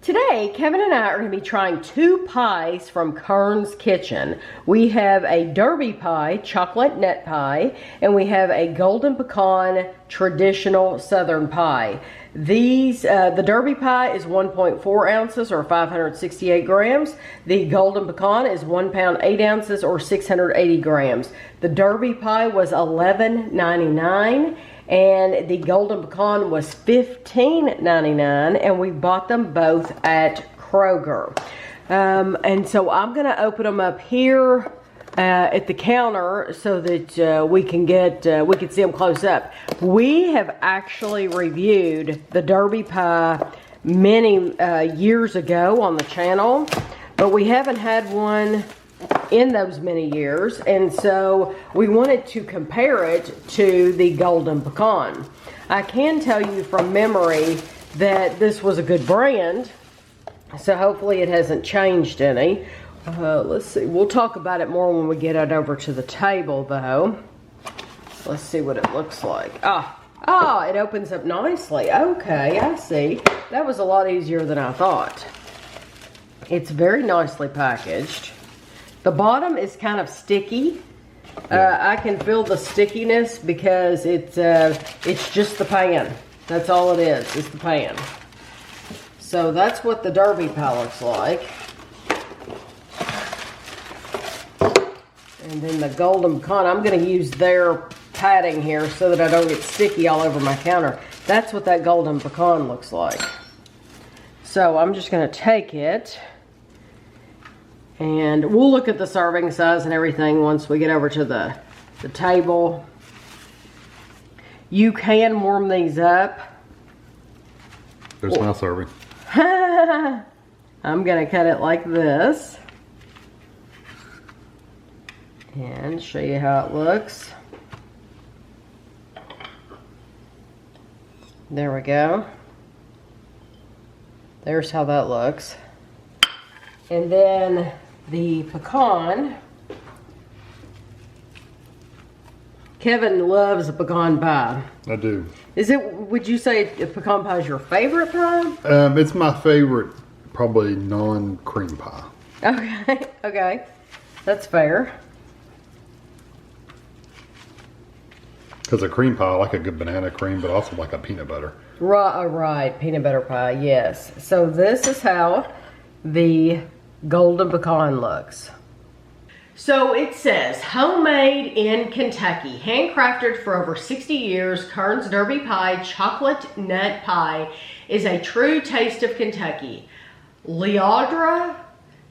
Today, Kevin and I are going to be trying 2 pies from Kern's Kitchen. We have a Derby pie, chocolate nut pie, and we have a golden pecan traditional southern pie. These, the Derby pie is 1.4 ounces or 568 grams. The golden pecan is 1 pound 8 ounces or 680 grams. The Derby pie was $11.99. And the golden pecan was $15.99, and we bought them both at Kroger. And so I'm going to open them up here at the counter so that we can see them close up. We have actually reviewed the Derby pie many years ago on the channel, but we haven't had one in those many years, and so we wanted to compare it to the golden pecan. I can tell you from memory that this was a good brand, so hopefully it hasn't changed any. Let's see, we'll talk about it more when we get it over to the table though. Let's see what it looks like. It opens up nicely. Okay, I see. That was a lot easier than I thought. It's very nicely packaged. The bottom is kind of sticky. I can feel the stickiness because it's just the pan. That's all it is the pan. So that's what the Derby pie looks like. And then the golden pecan, I'm going to use their padding here so that I don't get sticky all over my counter. That's what that golden pecan looks like. So I'm just going to take it. And we'll look at the serving size and everything once we get over to the table. You can warm these up. There's my serving. I'm going to cut it like this. And show you how it looks. There we go. There's how that looks. And then the pecan. Kevin loves a pecan pie. I do. Would you say a pecan pie is your favorite pie? It's my favorite, probably non-cream pie. Okay. That's fair. Because a cream pie, I like a good banana cream, but also like a peanut butter. Right. Peanut butter pie, yes. So this is how the golden pecan looks. So it says, homemade in Kentucky, handcrafted for over 60 years, Kern's Derby Pie Chocolate Nut Pie is a true taste of Kentucky. Leodra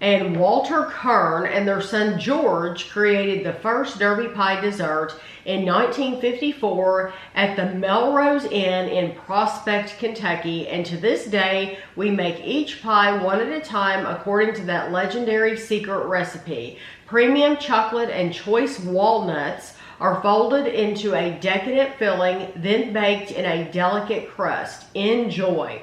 and Walter Kern and their son George created the first Derby pie dessert in 1954 at the Melrose Inn in Prospect, Kentucky, and to this day we make each pie one at a time according to that legendary secret recipe. Premium chocolate and choice walnuts are folded into a decadent filling, then baked in a delicate crust. Enjoy.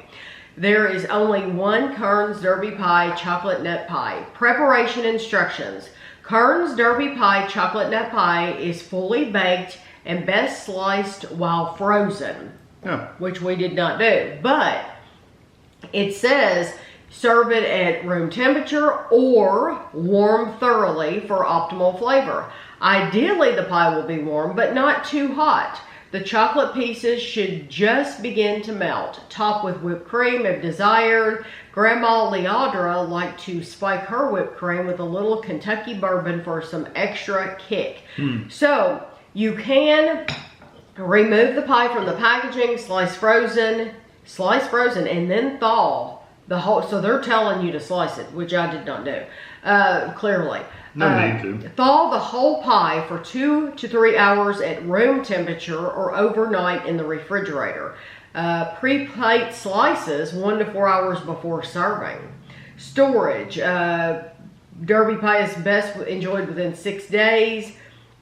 There is only one Kern's Derby Pie Chocolate Nut Pie. Preparation instructions. Kern's Derby Pie Chocolate Nut Pie is fully baked and best sliced while frozen, which we did not do. But it says serve it at room temperature or warm thoroughly for optimal flavor. Ideally, the pie will be warm, but not too hot. The chocolate pieces should just begin to melt. Top with whipped cream if desired. Grandma Leodra liked to spike her whipped cream with a little Kentucky bourbon for some extra kick. So you can remove the pie from the packaging, slice frozen, and then thaw the whole. So they're telling you to slice it, which I did not do, clearly. No need to. Thaw the whole pie for 2 to 3 hours at room temperature or overnight in the refrigerator. Pre-plate slices 1 to 4 hours before serving. Storage. Derby pie is best enjoyed within 6 days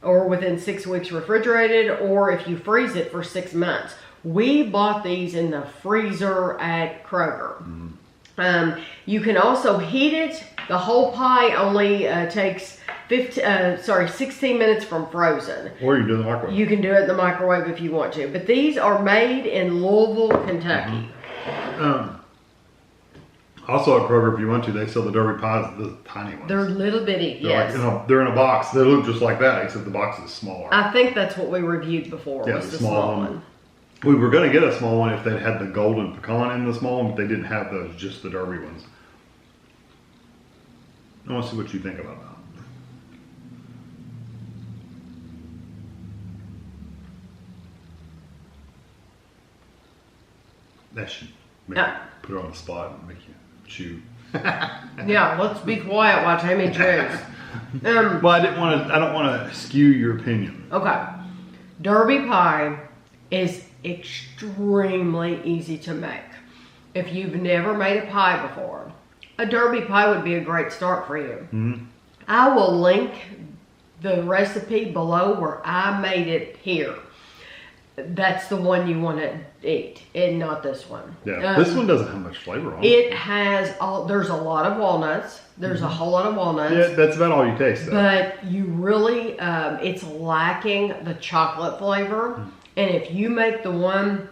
or within 6 weeks refrigerated, or if you freeze it for 6 months. We bought these in the freezer at Kroger. You can also heat it. The whole pie only takes 16 minutes from frozen. Or you can do it in the microwave. You can do it in the microwave if you want to. But these are made in Louisville, Kentucky. Also at Kroger, if you want to, they sell the Derby pies, the tiny ones. They're little bitty, They're yes. like, they're in a box. They look just like that, except the box is smaller. I think that's what we reviewed before, Yeah, was the small one. We were going to get a small one if they'd had the golden pecan in the small one, but they didn't have those, just the Derby ones. I want to see what you think about that. That should put her on the spot and make you chew. Yeah, let's be quiet while Tammy chews. Well, I don't want to skew your opinion. Okay. Derby pie is extremely easy to make. If you've never made a pie before, a Derby pie would be a great start for you. Mm-hmm. I will link the recipe below where I made it here. That's the one you want to eat, and not this one. Yeah, this one doesn't have much flavor on it. It has there's a lot of walnuts. There's a whole lot of walnuts. Yeah, that's about all you taste, though. But you really, it's lacking the chocolate flavor. And if you make the one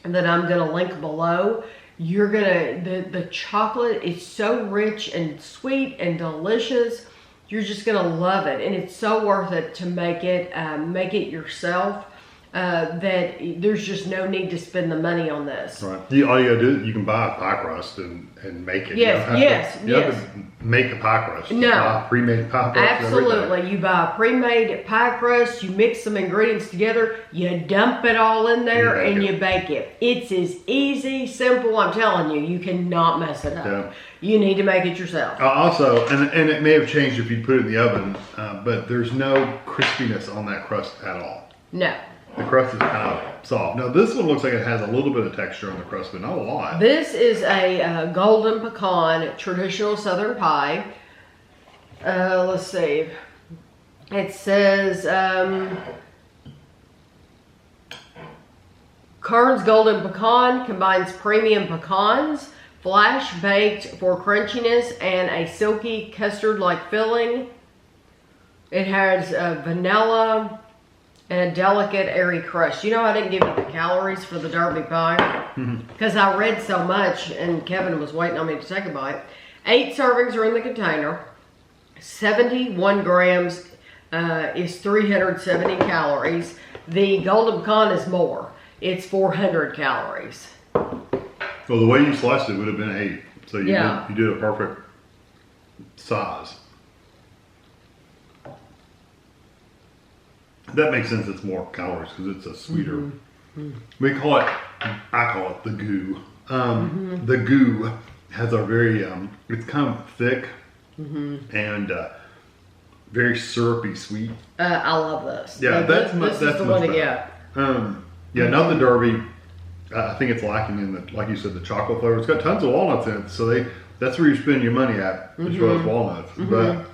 that I'm going to link below, you're going to, the chocolate is so rich and sweet and delicious. You're just going to love it. And it's so worth it to make it yourself. That there's just no need to spend the money on this. Right. All you gotta do, you can buy a pie crust and make it. Yes, you don't have to make a pie crust. No. Buy a pre-made pie crust. Absolutely. You buy a pre-made pie crust, you mix some ingredients together, you dump it all in there, and you bake it. It's as easy, simple, I'm telling you. You cannot mess it up. Yeah. You need to make it yourself. Also, and it may have changed if you put it in the oven, but there's no crispiness on that crust at all. No. The crust is kind of soft. Now this one looks like it has a little bit of texture on the crust, but not a lot. This is a golden pecan traditional southern pie. Let's see. It says Kern's golden pecan combines premium pecans, flash baked for crunchiness, and a silky custard-like filling. It has vanilla and a delicate, airy crust. You know, I didn't give you the calories for the Derby pie because I read so much and Kevin was waiting on me to take a bite. 8 servings are in the container. 71 grams is 370 calories. The golden pecan is more. It's 400 calories. Well, the way you sliced it would have been 8. So you did a perfect size. That makes sense. It's more calories because it's a sweeter. I call it the goo. The goo has a very, it's kind of thick and very syrupy sweet. I love this. Yeah, that's this is the one to get. Yeah, not the Derby. I think it's lacking in the, like you said, the chocolate flavor. It's got tons of walnuts in it, so that's where you spend your money at, as well as walnuts. But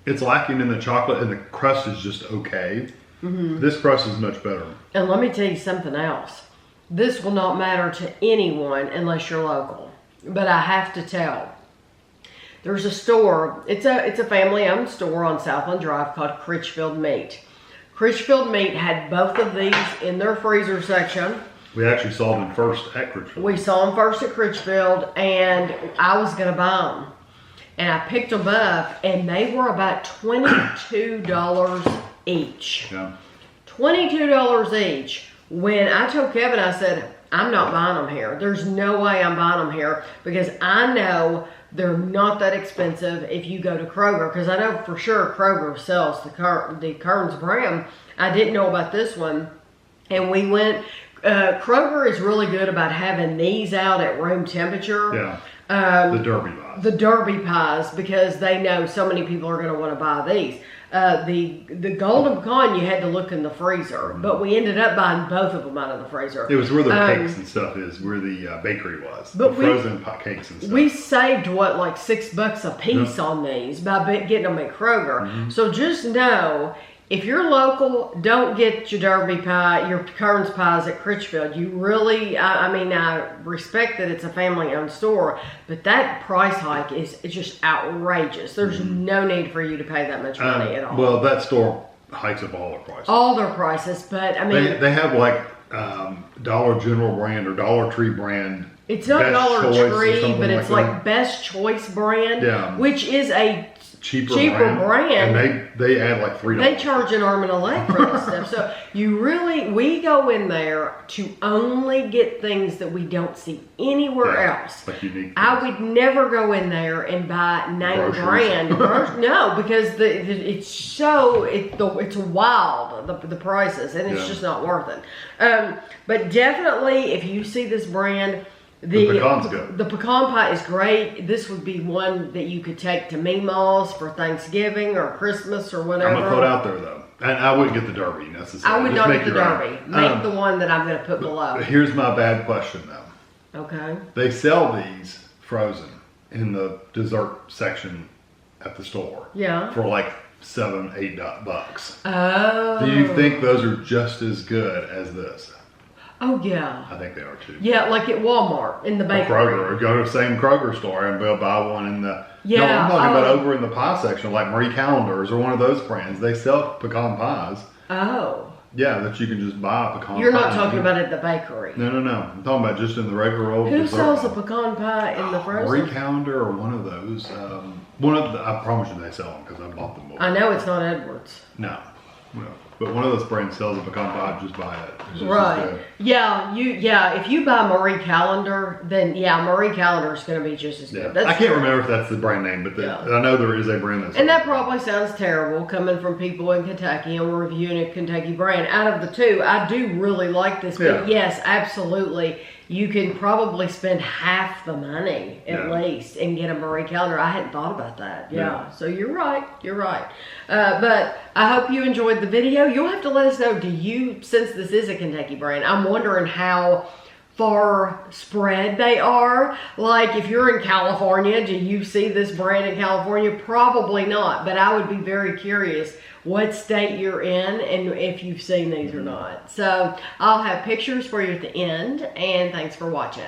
it's lacking in the chocolate, and the crust is just okay. This crust is much better. And let me tell you something else. This will not matter to anyone unless you're local. But I have to tell. There's a store. It's a family-owned store on Southland Drive called Critchfield Meat. Critchfield Meat had both of these in their freezer section. We actually saw them first at Critchfield. We saw them first at Critchfield, and I was going to buy them. And I picked them up, and they were about $22 each. Yeah. $22 each. When I told Kevin, I said, I'm not buying them here. There's no way I'm buying them here because I know they're not that expensive if you go to Kroger, because I know for sure Kroger sells the Kern's brand. I didn't know about this one. And we went, Kroger is really good about having these out at room temperature. Yeah. The Derby pies. The Derby pies, because they know so many people are going to want to buy these. The golden pecan, you had to look in the freezer, but we ended up buying both of them out of the freezer. It was where the cakes and stuff is, where the bakery was. But the frozen cakes and stuff. We saved, like $6 a piece on these by getting them at Kroger. So just know, if you're local, don't get your Derby pie, your Kern's pies at Critchfield. You really, I mean, I respect that it's a family-owned store, but that price hike is just outrageous. There's no need for you to pay that much money at all. Well, that store hikes up all their prices. All their prices, but I mean... They have like Dollar General brand or Dollar Tree brand. It's not Best Dollar Choice or Tree, something but it's like like Best Choice brand, Yeah. which is a cheaper brand. And they add like $3. They charge an arm and a leg for this stuff. So we go in there to only get things that we don't see anywhere else. Like unique. I would never go in there and buy name brand. No, because it's wild, the prices, and it's just not worth it. But definitely, if you see this brand, the pecan's good. The pecan pie is great. This would be one that you could take to Meemaw's for Thanksgiving or Christmas or whatever. I'm gonna throw it out there though, and I wouldn't get the Derby necessarily. I would not get the Derby. Make the one that I'm gonna put below. Here's my bad question though. Okay. They sell these frozen in the dessert section at the store. Yeah. For like $7-8 bucks. Oh. Do you think those are just as good as this? Oh yeah. I think they are too. Yeah, like at Walmart in the bakery. Kroger, or go to the same Kroger store and they'll buy one in the. Yeah. No, I'm talking about over in the pie section, like Marie Callender's or one of those brands. They sell pecan pies. Oh. Yeah, that you can just buy a pecan. You're not talking about at the bakery. No. I'm talking about just in the regular old. Who sells a pecan pie in the frozen? Marie Callender or one of those. I promise you they sell them because I bought them before. I know it's not Edwards. No. But one of those brands sells a pecan pie. Just buy it. It's just right. as good. Yeah. If you buy Marie Callender, then Marie Callender is going to be just as good. I can't remember if that's the brand name, but I know there is a brand that's. And that probably sounds terrible coming from people in Kentucky, and we're reviewing a Kentucky brand. Out of the two, I do really like this. But yes, absolutely. You can probably spend half the money at least and get a Marie Callender. I hadn't thought about that. Yeah. So you're right. But I hope you enjoyed the video. You'll have to let us know, since this is a Kentucky brand, I'm wondering how far spread they are. Like if you're in California, do you see this brand in California? Probably not, but I would be very curious what state you're in and if you've seen these or not. So I'll have pictures for you at the end, and thanks for watching.